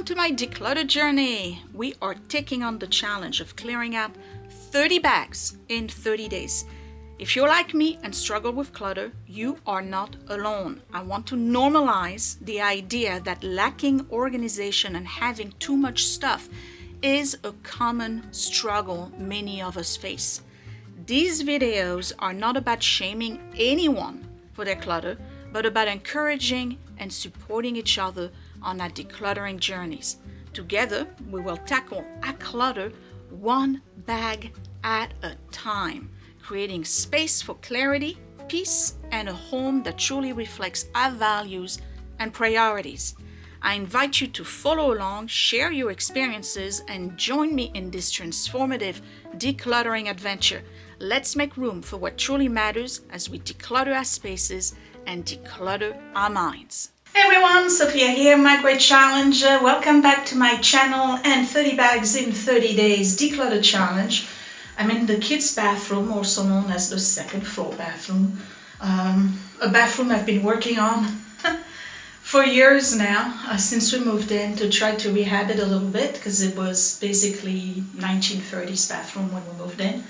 Welcome to my declutter journey. We are taking on the challenge of clearing out 30 bags in 30 days. If you're like me and struggle with clutter, you are not alone. I want to normalize the idea that lacking organization and having too much stuff is a common struggle many of us face. These videos are not about shaming anyone for their clutter, but about encouraging and supporting each other on our decluttering journeys. Together, we will tackle our clutter one bag at a time, creating space for clarity, peace, and a home that truly reflects our values and priorities. I invite you to follow along, share your experiences, and join me in this transformative decluttering adventure. Let's make room for what truly matters as we declutter our spaces and declutter our minds. Hey everyone, Sophia here, my great challenge. Welcome back to my channel and 30 bags in 30 days declutter challenge. I'm in the kids' bathroom, also known as the second floor bathroom. A bathroom I've been working on for years now, since we moved in, to try to rehab it a little bit, because it was basically 1930s bathroom when we moved in.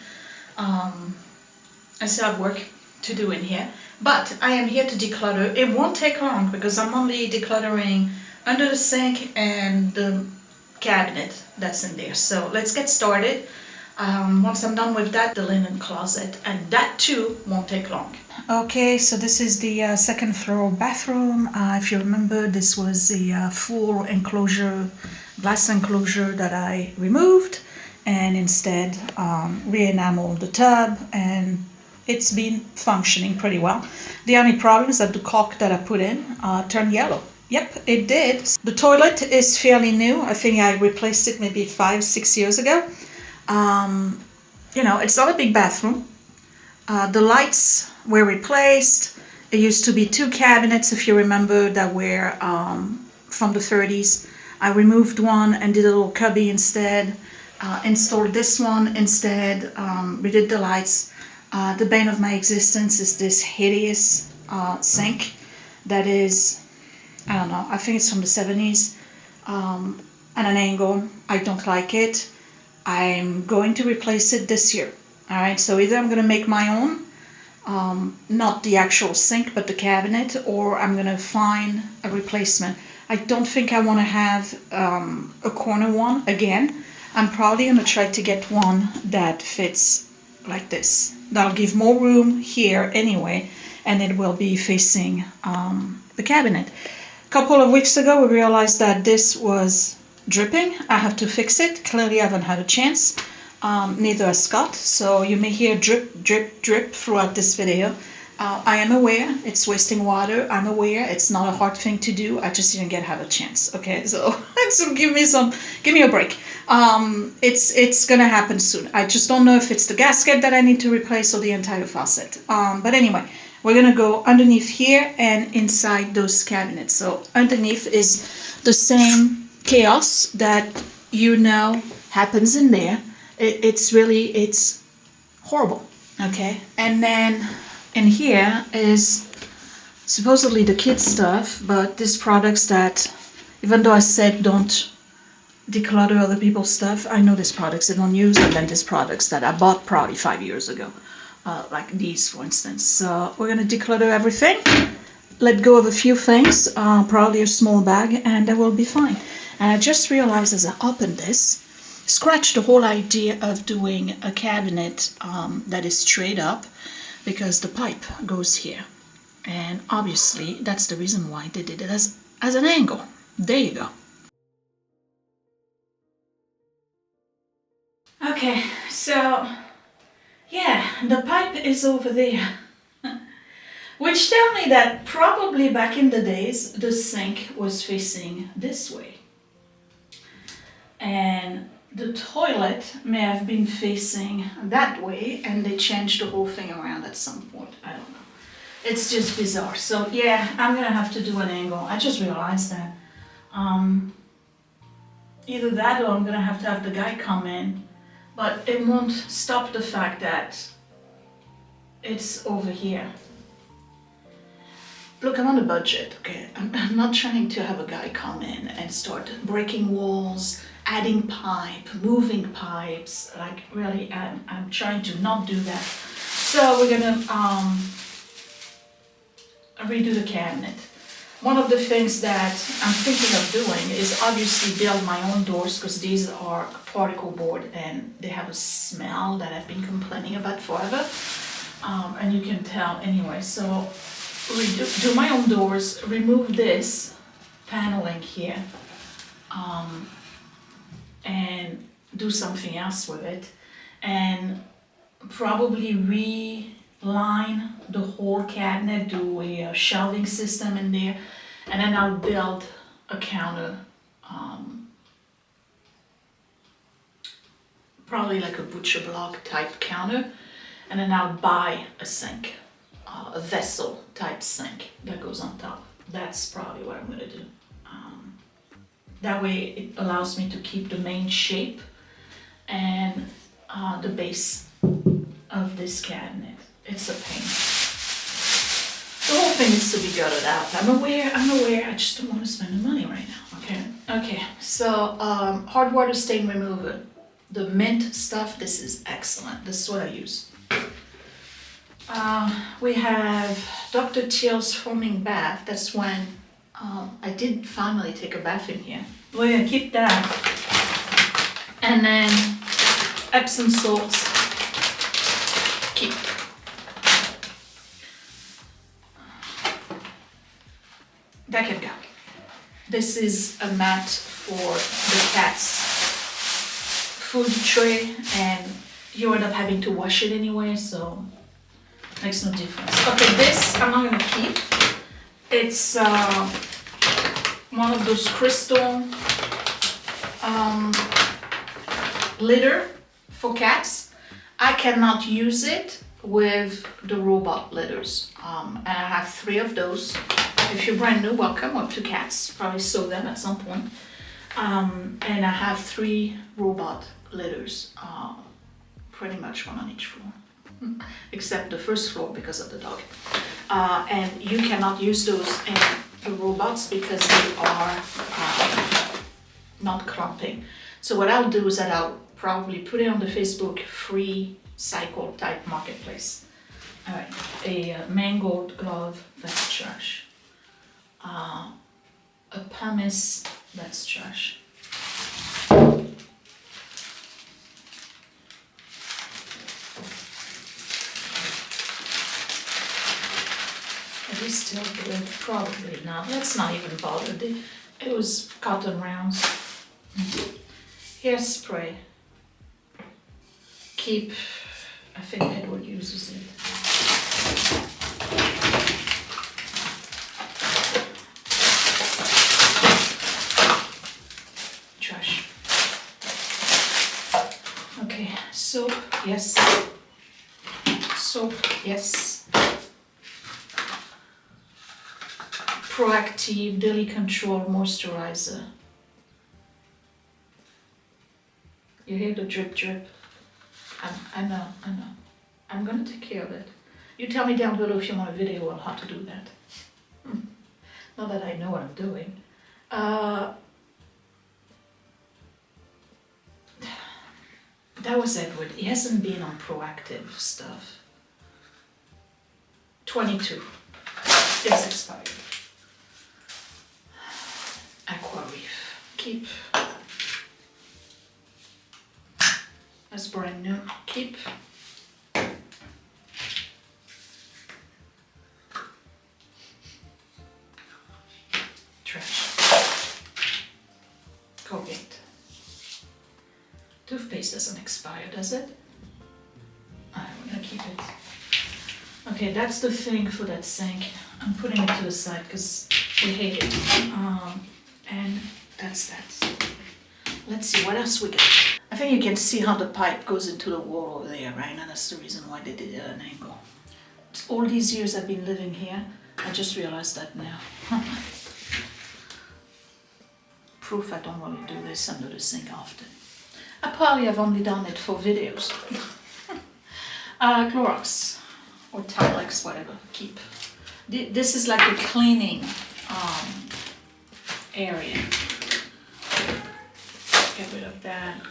I still have work to do in here, but I am here to declutter. It won't take long because I'm only decluttering under the sink and the cabinet that's in there. So let's get started. Once I'm done with that, the linen closet, and that too won't take long. Okay, so this is the second floor bathroom. If you remember, this was the full enclosure, glass enclosure that I removed and instead re-enameled the tub, and it's been functioning pretty well. The only problem is that the caulk that I put in turned yellow. Yep, it did. The toilet is fairly new. I think I replaced it maybe 5-6 years ago. It's not a big bathroom. The lights were replaced. It used to be 2 cabinets, if you remember, that were from the 30s. I removed one and did a little cubby instead. Installed this one instead. Redid the lights. The bane of my existence is this hideous sink that is, I don't know, I think it's from the 70s, at an angle. I don't like it. I'm going to replace it this year. All right, so either I'm going to make my own, not the actual sink, but the cabinet, or I'm going to find a replacement. I don't think I want to have a corner one again. I'm probably going to try to get one that fits like this. That'll give more room here anyway, and it will be facing the cabinet. A couple of weeks ago, we realized that this was dripping. I have to fix it. Clearly, I haven't had a chance. Neither has Scott, so you may hear drip, drip, drip throughout this video. I am aware it's wasting water. I'm aware it's not a hard thing to do. I just didn't have a chance. Okay, so give me a break. It's gonna happen soon. I just don't know if it's the gasket that I need to replace or the entire faucet. But anyway, we're gonna go underneath here and inside those cabinets. So underneath is the same chaos that happens in there. It's horrible. Okay, and then in here is supposedly the kids stuff, but these products that, even though I said don't declutter other people's stuff, I know these products I don't use, and then these products that I bought probably 5 years ago, like these, for instance. So we're gonna declutter everything, let go of a few things, probably a small bag, and that will be fine. And I just realized as I opened this, scratch the whole idea of doing a cabinet that is straight up, because the pipe goes here, and obviously that's the reason why they did it as an angle. There you go. Okay, so yeah, the pipe is over there, which tell me that probably back in the days the sink was facing this way, and the toilet may have been facing that way, and they changed the whole thing around at some point. I don't know. It's just bizarre. So yeah, I'm gonna have to do an angle. I just realized that. Either that or I'm gonna have to have the guy come in, but it won't stop the fact that it's over here. Look, I'm on a budget, okay? I'm not trying to have a guy come in and start breaking walls, adding pipe, moving pipes. Like, really, I'm trying to not do that. So we're gonna redo the cabinet. One of the things that I'm thinking of doing is obviously build my own doors, because these are particle board and they have a smell that I've been complaining about forever. And you can tell anyway. So do my own doors, remove this paneling here, and do something else with it, and probably reline the whole cabinet, do a shelving system in there, and then I'll build a counter, probably like a butcher block type counter, and then I'll buy a sink, a vessel type sink that goes on top. That's probably what I'm gonna do. That way it allows me to keep the main shape and the base of this cabinet. It's a pain. The whole thing needs to be gutted out. I'm aware, I just don't want to spend the money right now, okay? Okay, so hard water stain remover. The mint stuff, this is excellent. This is what I use. We have Dr. Teal's foaming bath. That's when I did finally take a bath in here. We're gonna keep that. And then Epsom salts, keep. That can go. This is a mat for the cat's food tray, and you end up having to wash it anyway, so makes no difference. Okay, this I'm not gonna keep. It's one of those crystal litter for cats. I cannot use it with the robot litters. And I have 3 of those. If you're brand new, welcome, or 2 cats, probably saw them at some point. And I have 3 robot litters, pretty much 1 on each floor. Except the first floor because of the dog. And you cannot use those in the robots because they are not clumping. So what I'll do is that I'll probably put it on the Facebook free cycle type marketplace. All right, a mangold glove, that's trash. A pumice, that's trash. Are they still good? Probably not. Let's not even bother. It was cotton rounds. Hairspray. Keep. I think Edward uses it. Trash. Okay, soap, yes. Soap, yes. Proactive Daily Control Moisturizer. You hear the drip drip? I know. I'm gonna take care of it. You tell me down below if you want a video on how to do that. Not that I know what I'm doing. That was Edward. He hasn't been on proactive stuff. 22. It's expired. Aqua Reef. Keep. That's brand new. Keep. Trash. Colgate. Toothpaste doesn't expire, does it? Alright, we're gonna keep it. Okay, that's the thing for that sink. I'm putting it to the side because we hate it. And that's that. Let's see, what else we got? I think you can see how the pipe goes into the wall over there, right? And that's the reason why they did it at an angle. All these years I've been living here, I just realized that now. Proof I don't want to do this under the sink often. I probably have only done it for videos. Clorox or Tilex, whatever, keep. This is like the cleaning area. Get rid of that.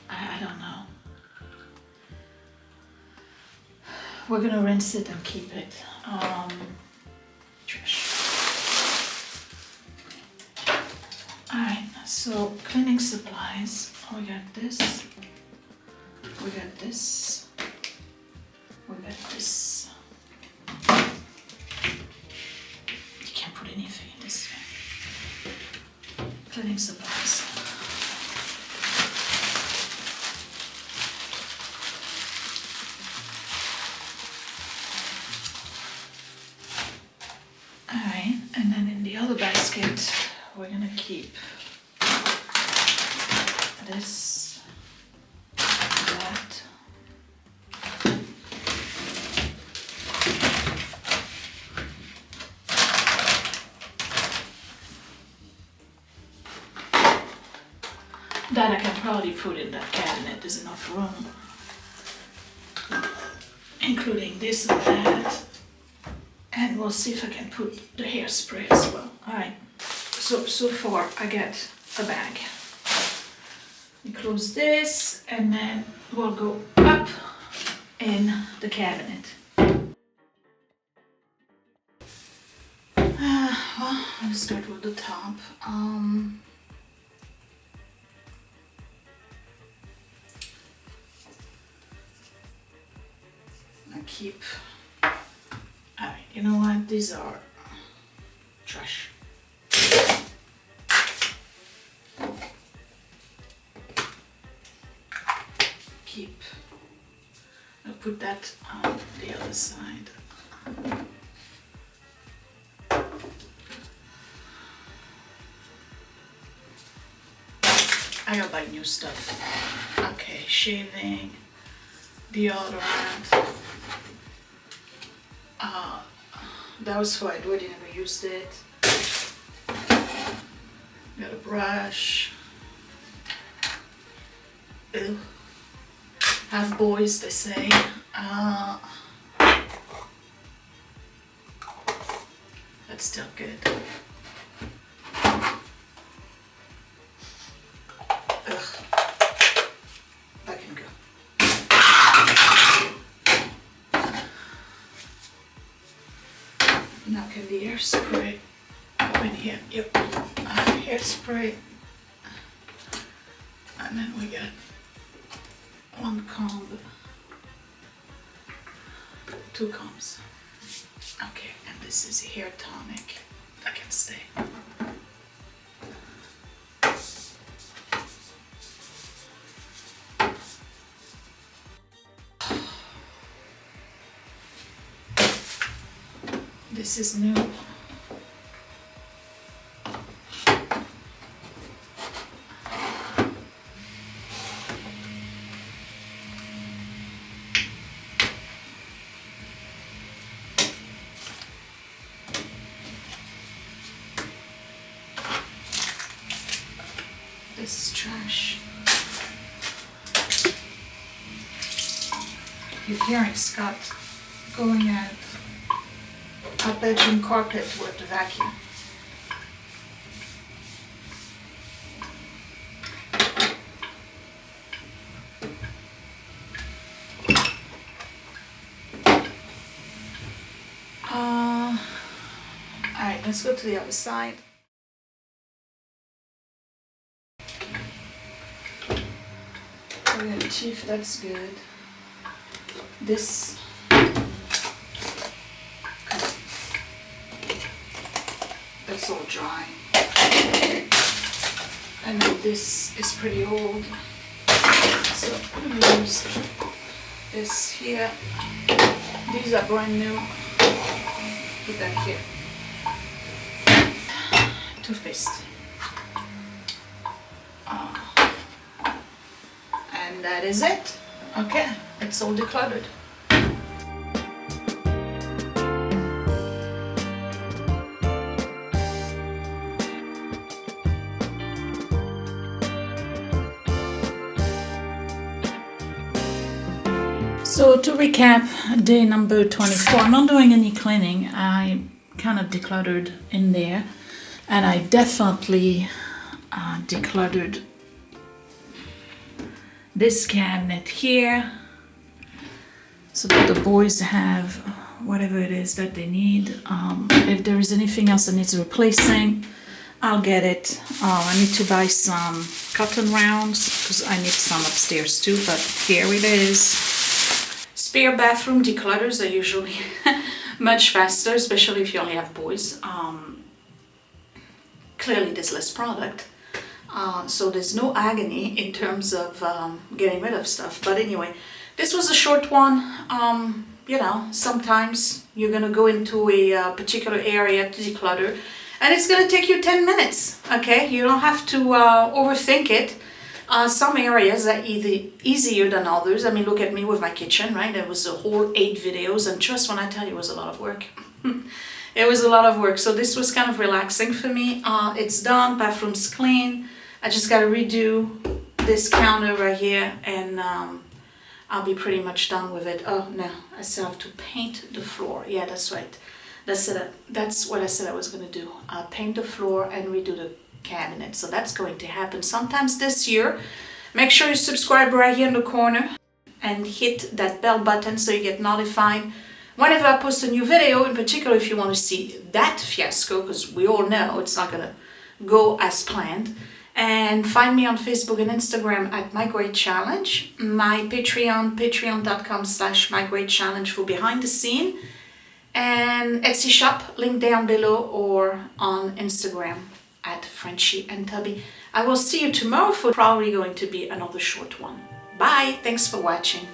I don't know. We're gonna rinse it and keep it. Trash. Alright, so cleaning supplies. We got this. We got this. We got this. You can't put anything in this one. Cleaning supplies. Alright, and then in the other basket, we're gonna keep this, that. That I can probably put in that cabinet, there's enough room. Including this and that. And we'll see if I can put the hairspray as well. Alright, so far I get a bag. We close this and then we'll go up in the cabinet. Well, let's start with the top. I keep. Alright, you know what? These are trash. Keep. I'll put that on the other side. I gotta buy new stuff. Okay, shaving, deodorant. That was for Edward, he never used it. Got a brush. Ew. Have boys, they say. That's still good. Ugh. That can go. Now can the hairspray go in here? Yep. Hairspray. And then we got one comb, 2 combs. Okay, and this is hair tonic. That can stay. This is new. This is trash. You're hearing Scott going at our bedroom carpet with the vacuum. Alright, let's go to the other side. Okay, Chief, that's good. This that's all dry. And then this is pretty old. So I'm gonna use this here. These are brand new. Put that here. Toothpaste. And that is it. Okay, it's all decluttered. So to recap, day number 24, I'm not doing any cleaning. I kind of decluttered in there, and I definitely decluttered this cabinet here so that the boys have whatever it is that they need. If there is anything else that needs replacing, I'll get it. I need to buy some cotton rounds because I need some upstairs too, but here it is. Spare bathroom declutters are usually much faster, especially if you only have boys. Clearly there's less product, so there's no agony in terms of getting rid of stuff. But anyway, this was a short one. You know, sometimes you're gonna go into a particular area to declutter, and it's gonna take you 10 minutes, okay? You don't have to overthink it. Some areas are easier than others. I mean, look at me with my kitchen, right? There was a whole 8 videos, and trust when I tell you it was a lot of work. It was a lot of work, so this was kind of relaxing for me. It's done, bathroom's clean. I just gotta redo this counter right here, and I'll be pretty much done with it. Oh no, I still have to paint the floor. Yeah, that's right. That's what I said I was gonna do. Paint the floor and redo the cabinet. So that's going to happen sometimes this year. Make sure you subscribe right here in the corner and hit that bell button so you get notified whenever I post a new video, in particular if you want to see that fiasco, because we all know it's not gonna go as planned. And find me on Facebook and Instagram at My Great Challenge. My Patreon, patreon.com/mygreatchallenge for behind the scene. And Etsy shop, link down below, or on Instagram at Frenchie and Tubby. I will see you tomorrow for probably going to be another short one. Bye, thanks for watching.